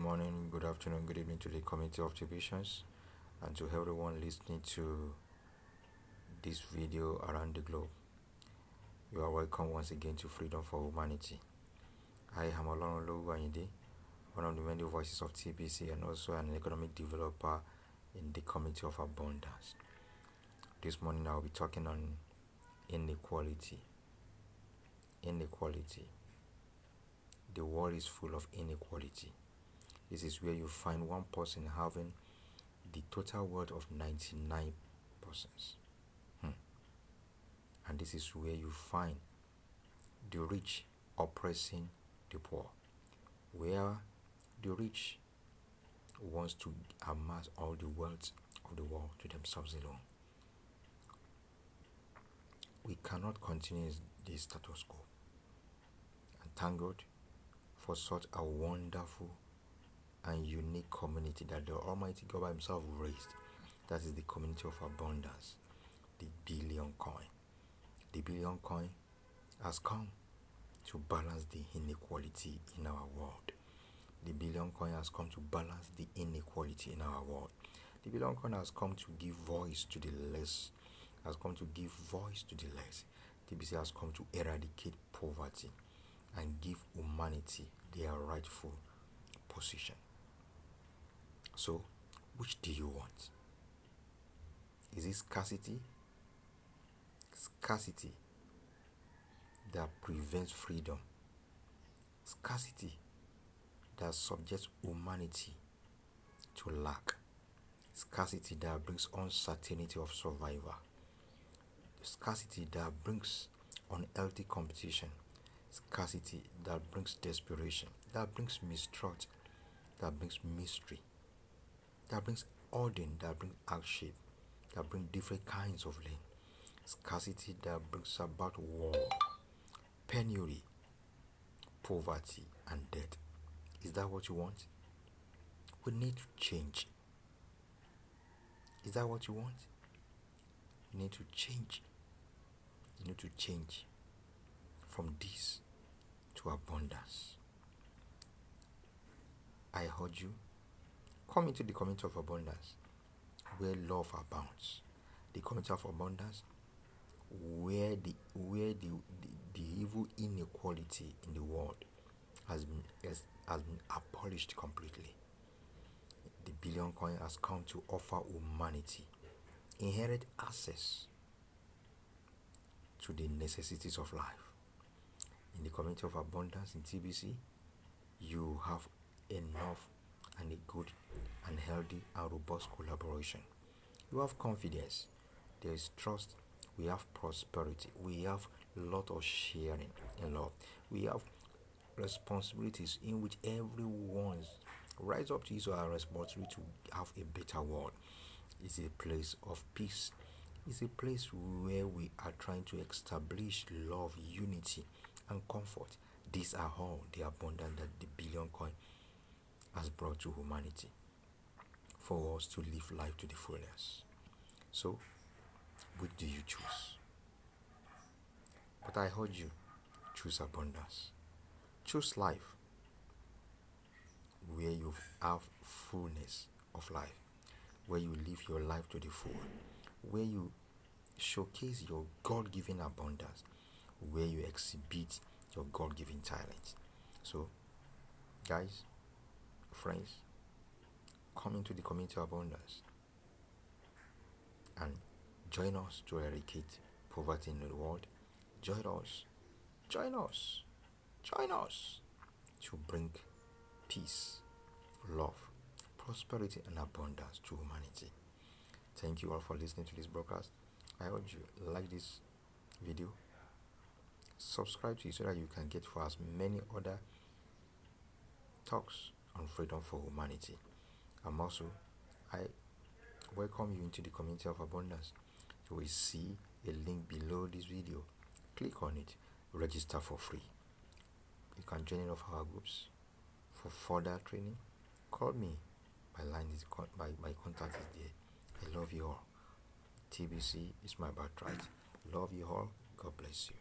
morning, good afternoon, good evening to the community of Tibians and to everyone listening to this video around the globe. You are welcome once again to Freedom for Humanity. I am Olorunlowu Ayinde, one of the many voices of TBC and also an economic developer in the community of abundance. This morning I will be talking on inequality. Inequality. The world is full of inequality. This is where you find one person having the total wealth of 99 persons. And this is where you find the rich oppressing the poor, where the rich wants to amass all the wealth of the world to themselves alone. We cannot continue this status quo. And thank God for such a wonderful and unique community that the Almighty God himself raised. That is the community of abundance, the billion coin. The billion coin has come to balance the inequality in our world. The billion coin has come to balance the inequality in our world. The billion coin has come to give voice to the less, has come to give voice to the less. TBC has come to eradicate poverty and give humanity their rightful position. So, which do you want? Is it scarcity? Scarcity that prevents freedom. Scarcity that subjects humanity to lack. Scarcity that brings uncertainty of survival. Scarcity that brings unhealthy competition. Scarcity that brings desperation, that brings mistrust, that brings mystery, that brings order, that brings hardship, that brings different kinds of land. Scarcity that brings about war, penury, poverty, and death. Is that what you want? We need to change. Is that what you want? You need to change. You need to change from this to abundance. I urge you, come into the community of abundance where love abounds. The community of abundance where the evil inequality in the world has been abolished completely. The billion coin has come to offer humanity inherent access to the necessities of life. In the community of abundance in TBC, you have enough and a good and healthy and robust collaboration. You have confidence, there is trust, we have prosperity, we have a lot of sharing in love, we have responsibilities in which everyone's rise up to his or her responsibility to have a better world. It's a place of peace. It's a place where we are trying to establish love, unity, and comfort. These are all the abundance that the billion coin has brought to humanity for us to live life to the fullest. So, which do you choose? But I urge you, choose abundance. Choose life where you have fullness of life, where you live your life to the full, where you showcase your God-given abundance, where you exhibit your God-given talent. So, guys, friends, come into the community of abundance and join us to eradicate poverty in the world. Join us to bring peace, love, prosperity, and abundance to humanity. Thank you all for listening to this broadcast. I urge you, like this video, subscribe to it so that you can get for us many other talks on freedom for humanity. Also, I welcome you into the community of abundance. You will see a link below this video. Click on it, register for free. You can join any of our groups. For further training, call me. My contact is there. I love you all. TBC is my birthright. Love you all. God bless you.